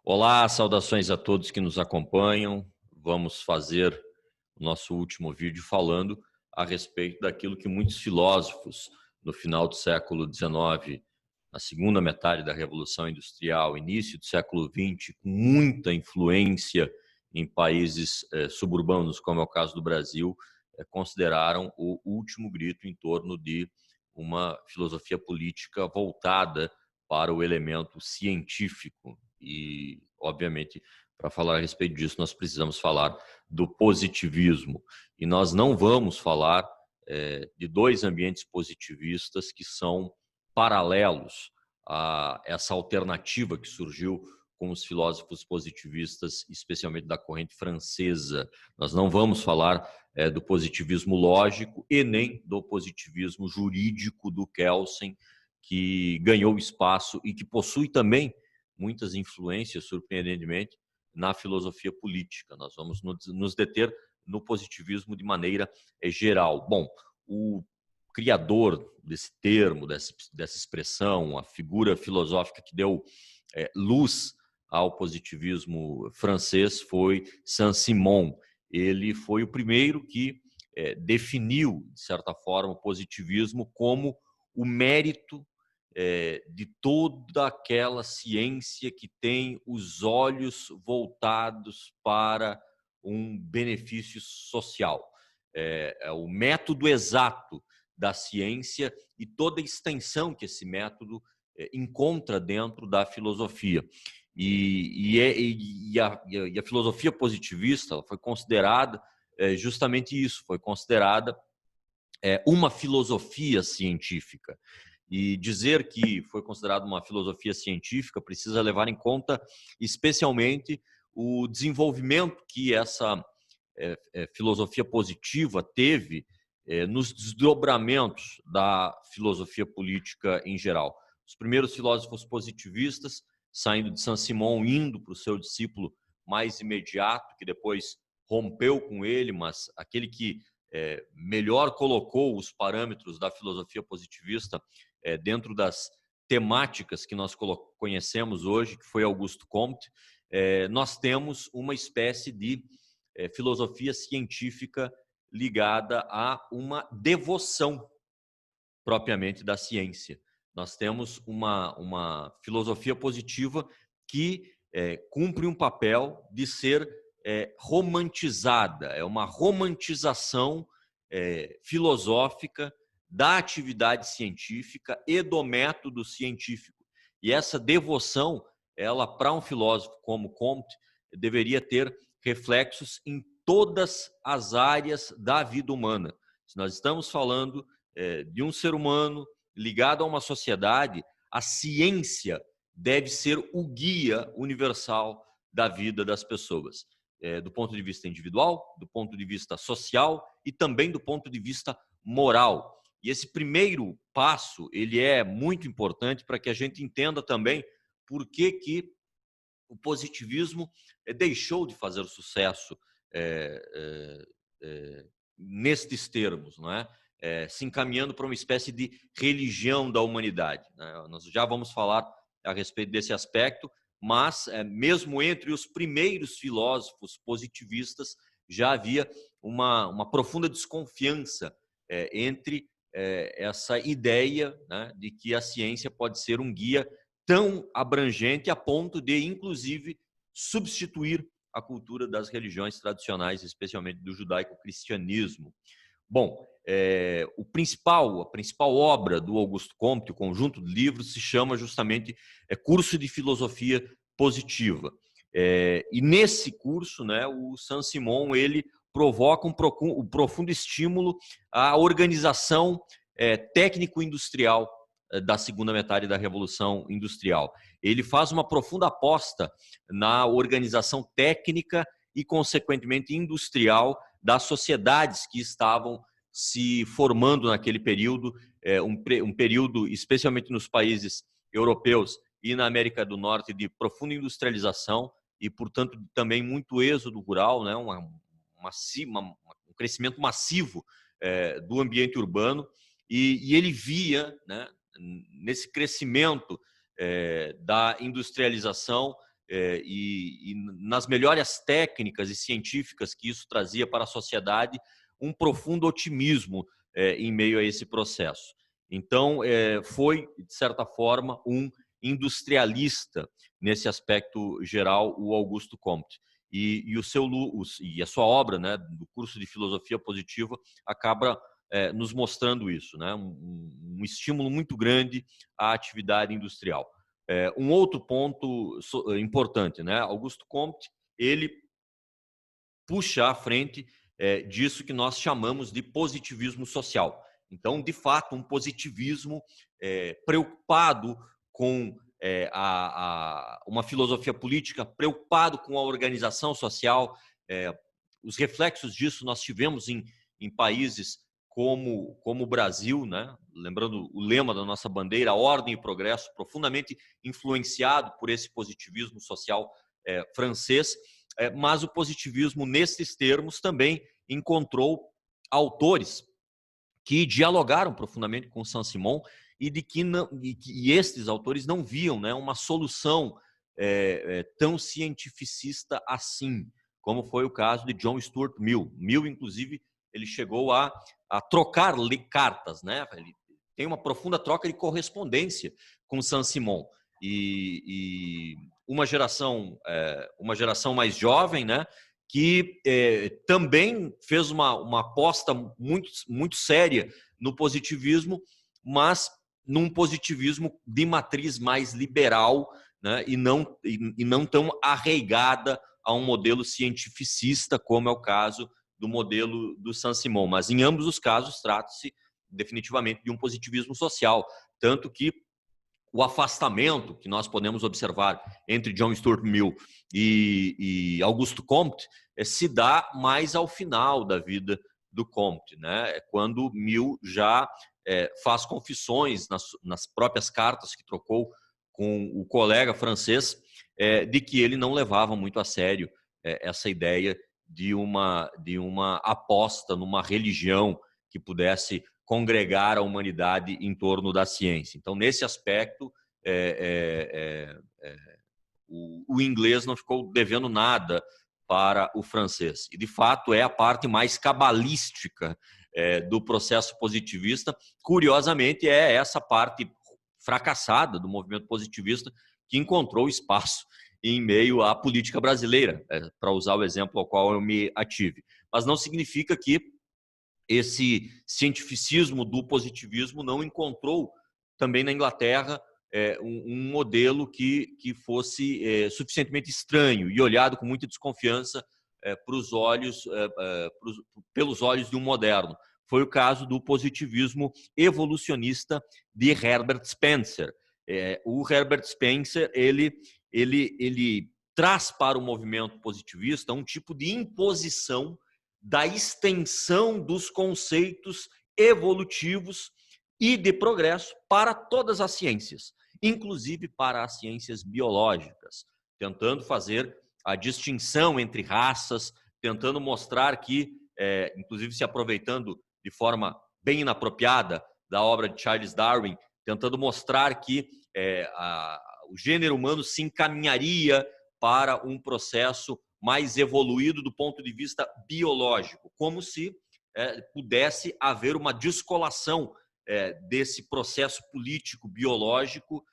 Olá, saudações a todos que nos acompanham. Vamos fazer o nosso último vídeo falando a respeito daquilo que muitos filósofos no final do século XIX, na segunda metade da Revolução Industrial, início do século XX, com muita influência em países suburbanos, como é o caso do Brasil, consideraram o último grito em torno de uma filosofia política voltada para o elemento científico. E, obviamente, para falar a respeito disso, nós precisamos falar do positivismo. E nós não vamos falar de dois ambientes positivistas que são paralelos a essa alternativa que surgiu com os filósofos positivistas, especialmente da corrente francesa. Nós não vamos falar do positivismo lógico e nem do positivismo jurídico do Kelsen, que ganhou espaço e que possui também muitas influências, surpreendentemente, na filosofia política. Nós vamos nos deter no positivismo de maneira geral. Bom, o criador desse termo, dessa expressão, a figura filosófica que deu luz ao positivismo francês foi Saint-Simon. Ele foi o primeiro que definiu, de certa forma, o positivismo como o mérito de toda aquela ciência que tem os olhos voltados para um benefício social. É o método exato da ciência e toda a extensão que esse método encontra dentro da filosofia. E a filosofia positivista foi considerada justamente isso, foi considerada uma filosofia científica. E dizer que foi considerado uma filosofia científica precisa levar em conta especialmente o desenvolvimento que essa filosofia positiva teve nos desdobramentos da filosofia política em geral. Os primeiros filósofos positivistas, saindo de Saint-Simon, indo para o seu discípulo mais imediato, que depois rompeu com ele, mas aquele que melhor colocou os parâmetros da filosofia positivista dentro das temáticas que nós conhecemos hoje, que foi Auguste Comte, nós temos uma espécie de filosofia científica ligada a uma devoção propriamente da ciência. Nós temos uma filosofia positiva que cumpre um papel de ser romantizada, é uma romantização filosófica da atividade científica e do método científico. E essa devoção, ela, para um filósofo como Comte, deveria ter reflexos em todas as áreas da vida humana. Se nós estamos falando de um ser humano ligado a uma sociedade, a ciência deve ser o guia universal da vida das pessoas, do ponto de vista individual, do ponto de vista social e também do ponto de vista moral. E esse primeiro passo, ele é muito importante para que a gente entenda também por que o positivismo deixou de fazer sucesso nestes termos, não é? Se encaminhando para uma espécie de religião da humanidade, né? Nós já vamos falar a respeito desse aspecto, mas mesmo entre os primeiros filósofos positivistas já havia uma profunda desconfiança entre essa ideia, né, de que a ciência pode ser um guia tão abrangente a ponto de, inclusive, substituir a cultura das religiões tradicionais, especialmente do judaico-cristianismo. Bom, a principal obra do Auguste Comte, o conjunto de livros, se chama justamente Curso de Filosofia Positiva. E nesse curso, né, o Saint-Simon ele provoca um profundo estímulo à organização técnico-industrial da segunda metade da Revolução Industrial. Ele faz uma profunda aposta na organização técnica e, consequentemente, industrial das sociedades que estavam se formando naquele período, um período, especialmente nos países europeus e na América do Norte, de profunda industrialização e, portanto, também muito êxodo rural, né? Um crescimento massivo do ambiente urbano, e ele via, né, nesse crescimento da industrialização, e nas melhores técnicas e científicas que isso trazia para a sociedade, um profundo otimismo em meio a esse processo. Então, foi, de certa forma, um industrialista nesse aspecto geral, o Augusto Comte. E a sua obra, né, do curso de filosofia positiva, acaba nos mostrando isso, né, um estímulo muito grande à atividade industrial. Um outro ponto importante, né, Augusto Comte, ele puxa à frente disso que nós chamamos de positivismo social. Então, de fato, um positivismo preocupado com uma filosofia política, preocupado com a organização social. Os reflexos disso nós tivemos em países como o Brasil, né? Lembrando o lema da nossa bandeira, ordem e progresso, profundamente influenciado por esse positivismo social francês. Mas o positivismo, nesses termos, também encontrou autores que dialogaram profundamente com Saint-Simon e estes autores não viam, né, uma solução tão cientificista assim, como foi o caso de John Stuart Mill. Mill, inclusive, ele chegou a trocar cartas, né? Ele tem uma profunda troca de correspondência com Saint-Simon. E uma geração mais jovem, né, que também fez uma aposta muito séria no positivismo, mas num positivismo de matriz mais liberal, né, e não tão arraigada a um modelo cientificista, como é o caso do modelo do Saint-Simon. Mas em ambos os casos trata-se definitivamente de um positivismo social, tanto que o afastamento que nós podemos observar entre John Stuart Mill e Augusto Comte se dá mais ao final da vida do Comte, né? Quando Mill já faz confissões nas próprias cartas que trocou com o colega francês de que ele não levava muito a sério essa ideia de uma aposta numa religião que pudesse congregar a humanidade em torno da ciência. Então, nesse aspecto, o inglês não ficou devendo nada para o francês. E, de fato, é a parte mais cabalística do processo positivista. Curiosamente, é essa parte fracassada do movimento positivista que encontrou espaço em meio à política brasileira, para usar o exemplo ao qual eu me ative. Mas não significa que esse cientificismo do positivismo não encontrou também na Inglaterra um modelo que fosse suficientemente estranho e olhado com muita desconfiança pelos olhos de um moderno. Foi o caso do positivismo evolucionista de Herbert Spencer. O Herbert Spencer ele traz para o movimento positivista um tipo de imposição da extensão dos conceitos evolutivos e de progresso para todas as ciências, inclusive para as ciências biológicas, tentando fazer a distinção entre raças, tentando mostrar que, inclusive se aproveitando de forma bem inapropriada da obra de Charles Darwin, tentando mostrar que o gênero humano se encaminharia para um processo mais evoluído do ponto de vista biológico, como se pudesse haver uma descolação desse processo político biológico,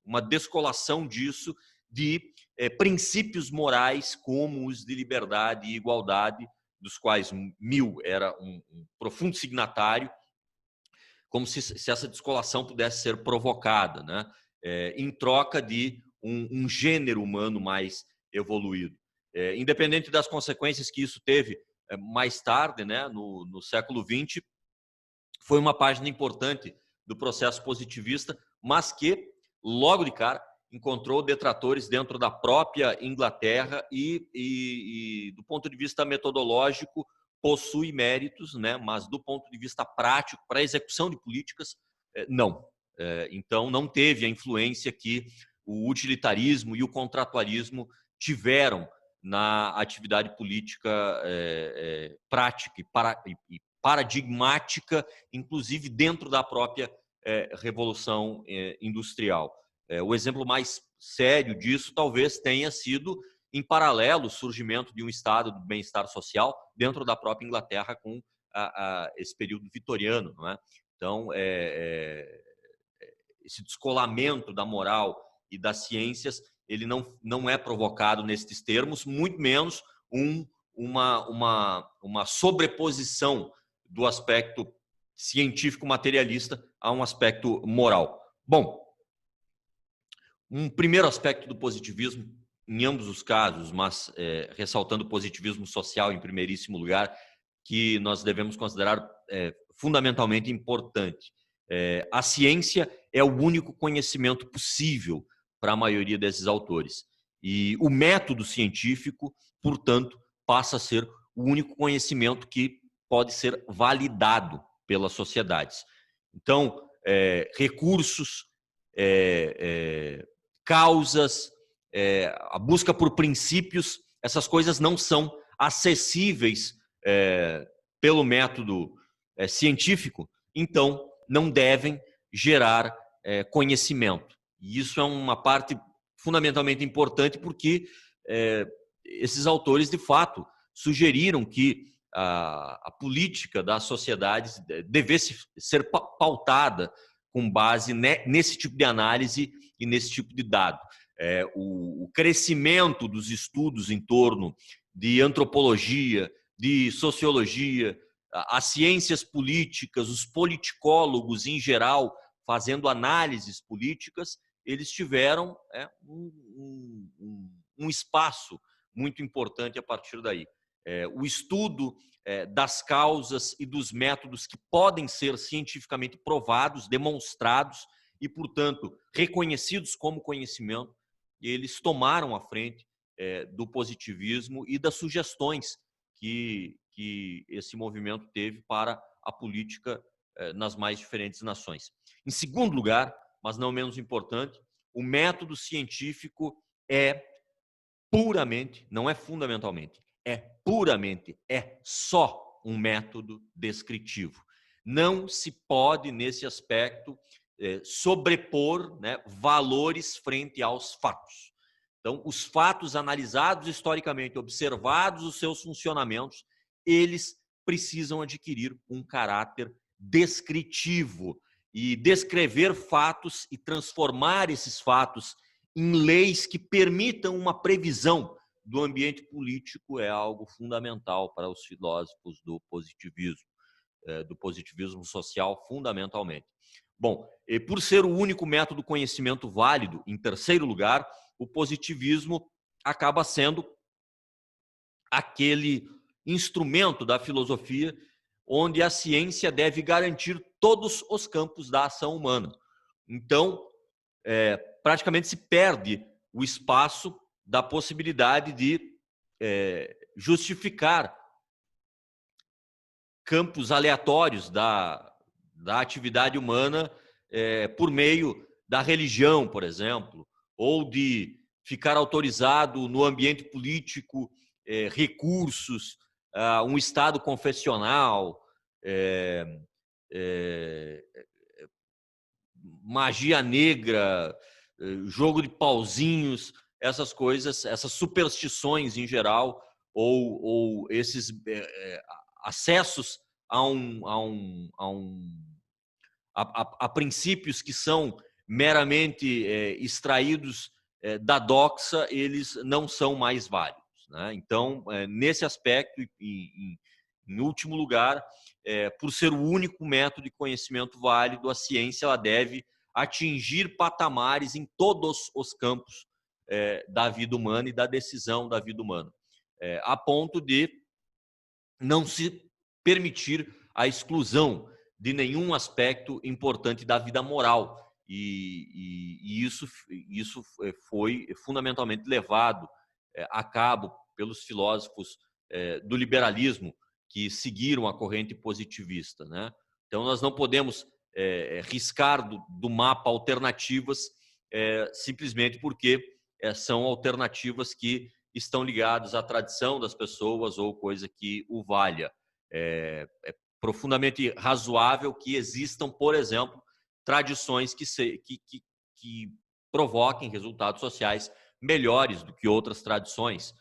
uma descolação disso de princípios morais como os de liberdade e igualdade, dos quais Mill era um profundo signatário, como se essa descolação pudesse ser provocada, né? Em troca de um gênero humano mais evoluído. Independente das consequências que isso teve mais tarde, né, no século XX, foi uma página importante do processo positivista, mas que, logo de cara, encontrou detratores dentro da própria Inglaterra e do ponto de vista metodológico, possui méritos, né, mas do ponto de vista prático, para a execução de políticas, não. Então, não teve a influência que o utilitarismo e o contratualismo tiveram na atividade política prática e paradigmática, inclusive dentro da própria Revolução Industrial. O exemplo mais sério disso talvez tenha sido, em paralelo, o surgimento de um estado do bem-estar social dentro da própria Inglaterra com esse período vitoriano, não é? Então, esse descolamento da moral e das ciências, ele não é provocado nesses termos, muito menos uma sobreposição do aspecto científico materialista a um aspecto moral. Bom, um primeiro aspecto do positivismo, em ambos os casos, mas ressaltando o positivismo social em primeiríssimo lugar, que nós devemos considerar fundamentalmente importante. A ciência é o único conhecimento possível para a maioria desses autores. E o método científico, portanto, passa a ser o único conhecimento que pode ser validado pelas sociedades. Então, recursos, causas, a busca por princípios, essas coisas não são acessíveis pelo método científico, então não devem gerar conhecimento. E isso é uma parte fundamentalmente importante porque esses autores, de fato, sugeriram que a política das sociedades devesse ser pautada com base nesse tipo de análise e nesse tipo de dado. O crescimento dos estudos em torno de antropologia, de sociologia, as ciências políticas, os politicólogos em geral, fazendo análises políticas, eles tiveram um espaço muito importante a partir daí. O estudo das causas e dos métodos que podem ser cientificamente provados, demonstrados e, portanto, reconhecidos como conhecimento, eles tomaram a frente do positivismo e das sugestões que esse movimento teve para a política nas mais diferentes nações. Em segundo lugar, mas não menos importante, o método científico é puramente, não é fundamentalmente, é só um método descritivo. Não se pode, nesse aspecto, sobrepor, né, valores frente aos fatos. Então, os fatos analisados historicamente, observados os seus funcionamentos, eles precisam adquirir um caráter descritivo e descrever fatos e transformar esses fatos em leis que permitam uma previsão do ambiente político é algo fundamental para os filósofos do positivismo social, fundamentalmente. Bom, e por ser o único método de conhecimento válido, em terceiro lugar, o positivismo acaba sendo aquele instrumento da filosofia onde a ciência deve garantir todos os campos da ação humana. Então, praticamente se perde o espaço da possibilidade de justificar campos aleatórios da atividade humana por meio da religião, por exemplo, ou de ficar autorizado no ambiente político recursos, um Estado confessional, magia negra, jogo de pauzinhos, essas coisas, essas superstições em geral, ou esses acessos a princípios que são meramente extraídos da doxa, eles não são mais válidos, né? Então, nesse aspecto, em último lugar, por ser o único método de conhecimento válido, a ciência ela deve atingir patamares em todos os campos da vida humana e da decisão da vida humana, a ponto de não se permitir a exclusão de nenhum aspecto importante da vida moral. E isso foi fundamentalmente levado a cabo pelos filósofos do liberalismo que seguiram a corrente positivista, né? Então, nós não podemos riscar do mapa alternativas simplesmente porque são alternativas que estão ligadas à tradição das pessoas ou coisa que o valha. É profundamente razoável que existam, por exemplo, tradições que provoquem resultados sociais melhores do que outras tradições.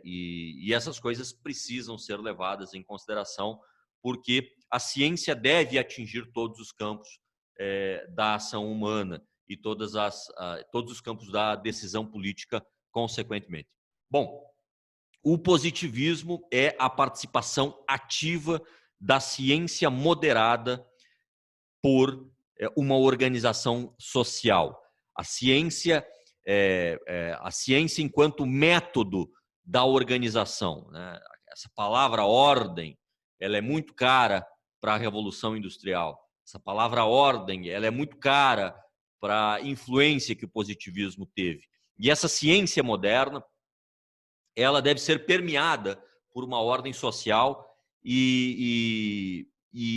E essas coisas precisam ser levadas em consideração, porque a ciência deve atingir todos os campos da ação humana e todos os campos da decisão política, consequentemente. Bom, o positivismo é a participação ativa da ciência moderada por uma organização social. A ciência enquanto método da organização, né? Essa palavra ordem, ela é muito cara para a Revolução Industrial. Essa palavra ordem, ela é muito cara para a influência que o positivismo teve. E essa ciência moderna, ela deve ser permeada por uma ordem social e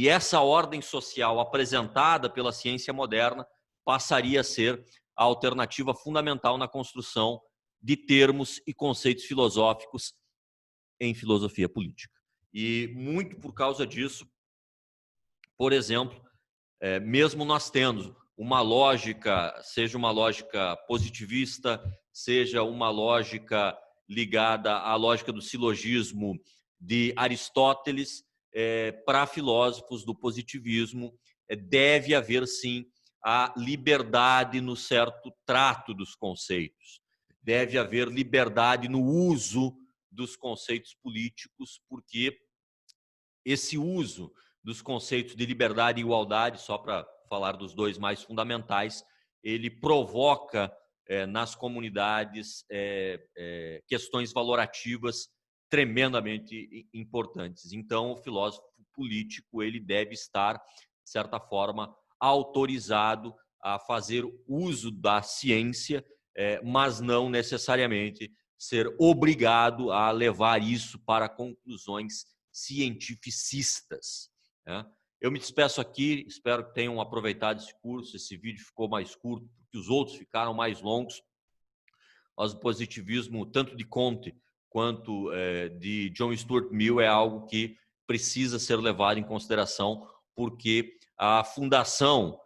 essa ordem social apresentada pela ciência moderna passaria a ser a alternativa fundamental na construção de termos e conceitos filosóficos em filosofia política. E muito por causa disso, por exemplo, mesmo nós tendo uma lógica, seja uma lógica positivista, seja uma lógica ligada à lógica do silogismo de Aristóteles, para filósofos do positivismo, deve haver sim a liberdade no certo trato dos conceitos. Deve haver liberdade no uso dos conceitos políticos, porque esse uso dos conceitos de liberdade e igualdade, só para falar dos dois mais fundamentais, ele provoca nas comunidades questões valorativas tremendamente importantes. Então, o filósofo político ele deve estar, de certa forma, autorizado a fazer uso da ciência, mas não necessariamente ser obrigado a levar isso para conclusões cientificistas. Eu me despeço aqui, espero que tenham aproveitado esse curso. Esse vídeo ficou mais curto, porque os outros ficaram mais longos. Mas o positivismo, tanto de Comte quanto de John Stuart Mill, é algo que precisa ser levado em consideração, porque a fundação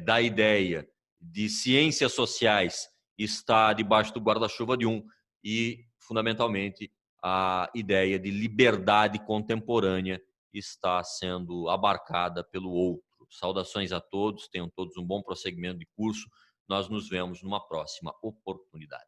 da ideia de ciências sociais está debaixo do guarda-chuva de um e, fundamentalmente, a ideia de liberdade contemporânea está sendo abarcada pelo outro. Saudações a todos, tenham todos um bom prosseguimento de curso. Nós nos vemos numa próxima oportunidade.